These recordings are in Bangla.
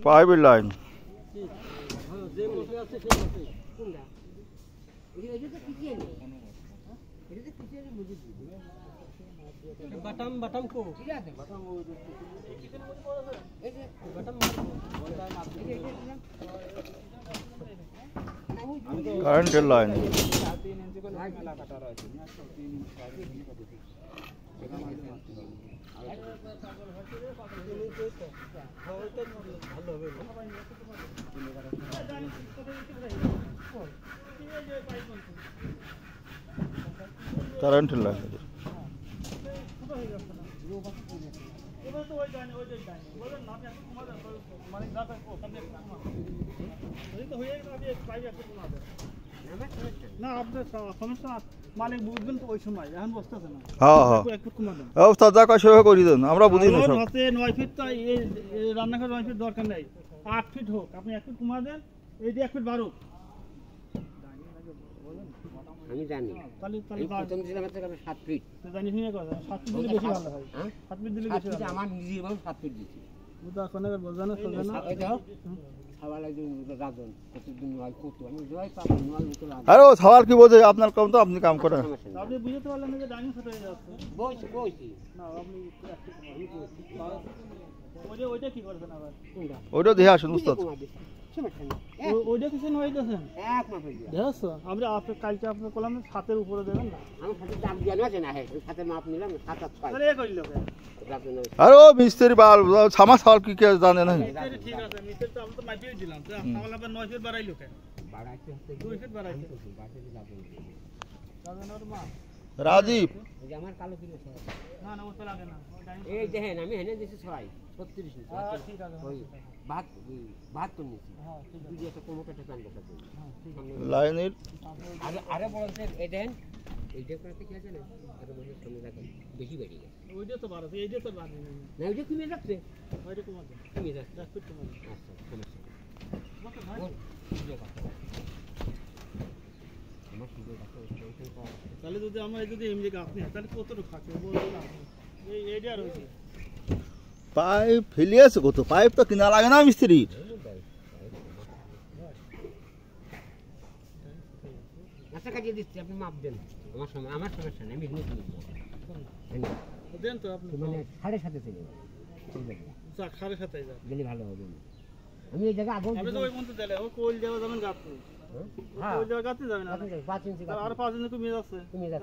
পাইপের লাইন বাটাম বাটাম কো কারেন্টের লাইন কারেন্টের লাইন না আপনার সমস্যা মালিক বুঝবেন তো ওই সময় এখন বসতেছে না। হ্যাঁ হ্যাঁ অবস্থা যা কয় সেভাবে করি দেন আমরা বুঝি না সব। 9 ফিট তো এই রান্নাঘর 9 ফিট দরকার নেই, 8 ফিট হোক, আপনি 1 ফিট কমা দেন, এই যে 1 ফিট বাড়ুক। আমি জানি তাহলে প্রথম দিলাম তো 7 ফিট তো জানি শুনে কথা 7 ফিট দিলে বেশি ভালো হয়। 7 ফিট দিলে বেশি ভালো। আমার নিজের বাবা 7 ফিট দিছি ওটা কোনে বোঝানো চলে না। এই দেখো সবাই একজন রাজন প্রতিদিন নয় কত আমি জয় পাবো নয় মতো লাগে। আরে ও সওয়াল কি বোঝে আপনার কাম তো আপনি কাম করেন। আপনি বুঝতে পারলেন না যে ডাইনিং সেট হয়ে যাচ্ছে। বইছি না আপনি ওইটা কি করবেন আবার? কোনটা ওইটা দেখে আসুন উস্তাদ। ওইটা কিছু নয় দেখেন এক মাস হয়ে গেছে দেখছো আমরা আপনি কালকে আপনার কলাম ছাতের উপরে দেবেন না। আমি সাথে দাম দিয়ে আছে না সাথে মাপ নিলাম 7 8 পাই তাহলে এ কইলো কেন? আরে ও মিস্ত্রি বাল ছামা সওয়াল কি কে জানে না। মিস্ত্রি ঠিক আছে, মিস্ত্রি তো আমরা তো মাইপিয়ে দিলাম, তো সওয়াল আবার 9 ফিট বাড়াইলো কেন? বাড়াইতে 2 ফিট বাড়াইতে বাড়াইতে যাবে কারণের মা রাজীব এই যে আমার কালো কিলো সব না না ওটা লাগে না। এই দেখেন আমি হেনে দিছি 6 36 নিছি ঠিক আছে ওই ভাত তো নিছি হ্যাঁ ঠিক আছে দুই একটা কোমোটা টান কথা কই লাইনের আরে আরে বলতে এই দেখেন এই যে করতে কি আছে না আরে বলে সামনে রাখেন বেশি বেড়ে গেছে ওইটা তো বাড়াছে, এইটা তো বাড়ে না। না ওই যে তুমি রাখছে ওইটা কমাতে তুমি রাখছে 10 ফিট কমাতে আচ্ছা সমস্যা কত ভাই? আমার সুযোগ আছে ওই তো তাহলে যদি আমরা যদি এমনি গাছ নিই তাহলে কতটুকু থাকে বলবো না। এই এইটা রয়েছে পাইপ ফেলিয়েছে কত, পাইপ তো কিনা লাগে না মিস্ত্রির। আচ্ছা কাটিয়ে দিচ্ছি আপনি মাপ দেন আমার সমস্যা নেই আমি এখানে দেন তো আপনি মানে 7.5 থেকে চা খারে সাথে যা গেলে ভালো হবে আমি এই জায়গা আগে আপনি তো ওই পর্যন্ত দিলে ও কোল দেওয়া যাবেন গাছ হ্যাঁ ওই জায়গা গাতে যাবেন না। 5 ইঞ্চি আর 5 দিন কমে যাচ্ছে,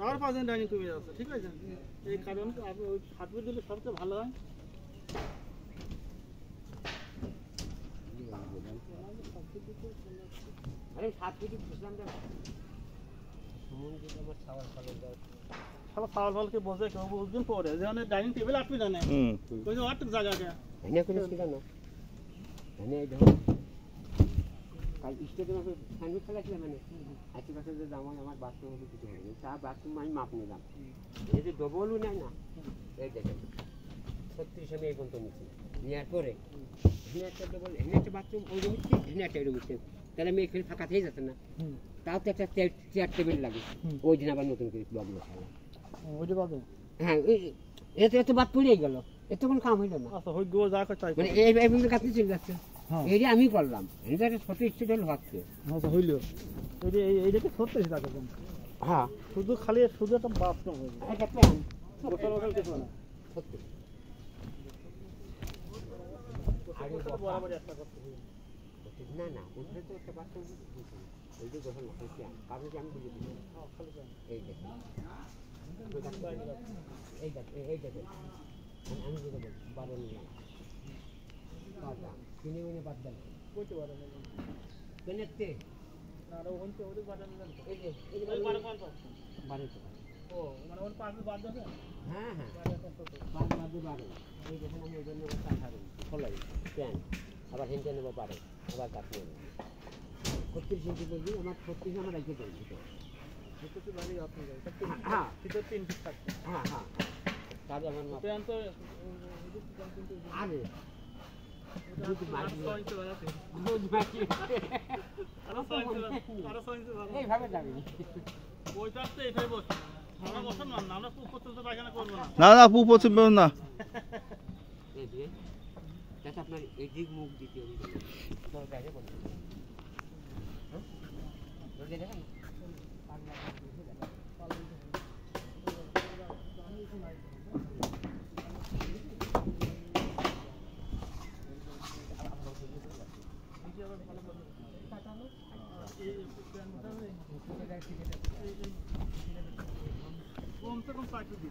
আর 5 দিন ডাইনিং কমে যাচ্ছে, ঠিক আছে। এই কারণে আপনি ওই 7 ফিট দিলে সবচেয়ে ভালো হয়। আরে 7 ফিট বুঝলাম না সমন যদি আমার খাবার ফলে যায় সব খাওয়ার ফলকে বসে কেউ বুঝদিন পরে যেখানে ডাইনিং টেবিল আপনি জানেন ওই যে অনেক জায়গা আছে এনে করে কি জানো এনে এই দেখো কাল স্টেডিয়ামে স্যান্ডউইচ খেলাছিলাম মানে আশেপাশে যে জামাই আমার বাথরুম হবে কিছু হবে চা বাথরুম আমি মাপ নিলাম এই যে ডবলও নেয় না এই দেখেন 36 আমি এই পর্যন্ত নিচ্ছি নেওয়ার পরে এখানে একটা ডবল এখানে একটা বাথরুম ওই রুম নিচ্ছি এখানে একটা রুম নিচ্ছি তাহলে আমি এখানে ফাঁকা থেকে যাচ্ছে না তাও তো একটা চেয়ার টেবিল লাগে ওই দিন আবার নতুন করে ব্লগ বসালাম ওইটা পাবে। হ্যাঁ এত বাদ পড়ে গেল এত কোনো কাম হইল না আচ্ছা হই গো যা করে চাই মানে এই পর্যন্ত কাছে চলে যাচ্ছে এইটা আমি করলাম এটা একটা ছোট স্টুডেন্ট ভাবছে আচ্ছা হইল এইটাকে 36 টাকা দেন। হ্যাঁ শুধু খালি শুধু একটা বাথরুম হবে, এটা প্ল্যান গোসল মোসল কিছু না। সত্যি বরাবর একটা করতে হবে। না না ওখানে তো একটা বাথরুম এই যে গোসল মোসল প্ল্যান কারণ কি আমি বুঝে দিই এই দেখেন এই দেখেন আমি যেটা বলছি 12 নিলাম কিনে উনি বাদ দেন কইতে পারে না কেনেতে আর ওখানে ওই বাটন দেন এই যে ওই বাটন কোন তো 12 ও মানে ওর পাশে বাদ দেন। হ্যাঁ হ্যাঁ 12 এই দেখেন আমি ওই জন্য কথা ছাড়ুন খোলাই প্যান আবার হেঁটে নেবো পারে আবার কাজ নেব 36 ইঞ্চি বলছি আমার 36 আমার রেখে দেন কিছু বাড়ি আপনি যাই হ্যাঁ ভিতর 3 ফিট থাকবে। হ্যাঁ হ্যাঁ তাহলে আমার মাপ প্যান তো আরে এইভাবে যাবি ওইটা তো এইভাবে বসে আমরা বসেন না, আমরা পুকুর তো পায়খানা করবো না। না না পু পশ্চিম না এই দিয়ে তাতে আপনার এই দিক মুখ দ্বিতীয় দিকে বাইরে বলতে হ্যাঁ রোদে দেখেন कम से कम 5 दीजिए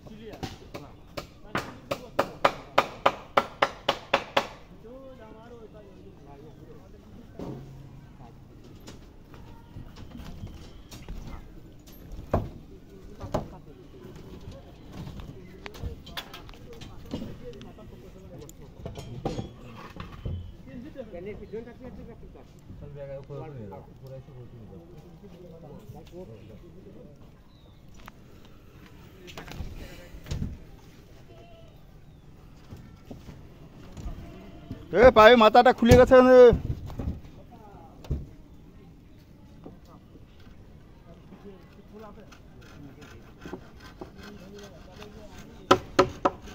क्लियर এ পায়ে মাথাটা খুলে গেছে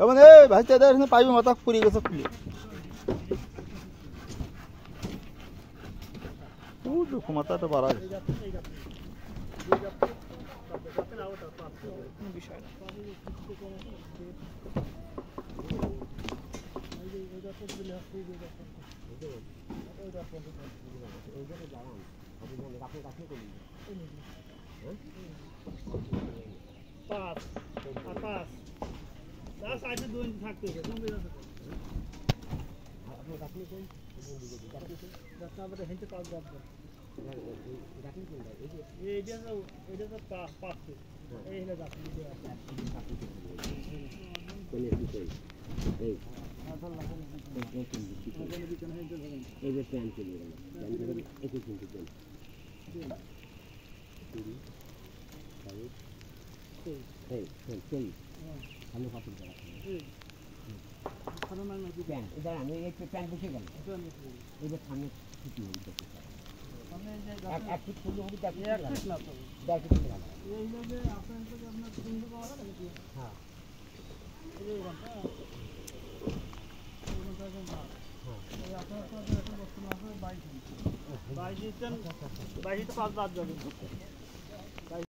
মানে ভাইতে পাইবে মাথা পুড়ে গেছে খুলে দেখো মাথাটা বাড়া গেছে पास पास लास्ट आइए 2 इंच থাকতে হবে কোন বেলা থেকে আপনি আপনি কোন রাস্তা বড় হেঁটে পাস দাও রাখনি কোন এই যে এটা তো পাস এই হলো রাস্তা দিয়ে আছে কোন বিষয় এই আসল লাগে এই যে প্যান চলে গেল প্যান করে একই কিন্তু চল এই চল ভালো কাপড় দেওয়া খানা না প্যান এটা আমি এই প্যান বসে গেল এই যে খানে ছুটি হয়ে যাচ্ছে মানে যে এক ফিট ফুল হবে তাকে এক ফিট না তো দেখ ফিট না এই যে আপনার সুন্দর করা নাকি হ্যাঁ এই ঘন্টা এই আপনার কাছে একটা বস্তু আছে 22 ইঞ্চি 22 ইঞ্চি 22 তো 5 বাদ যাবে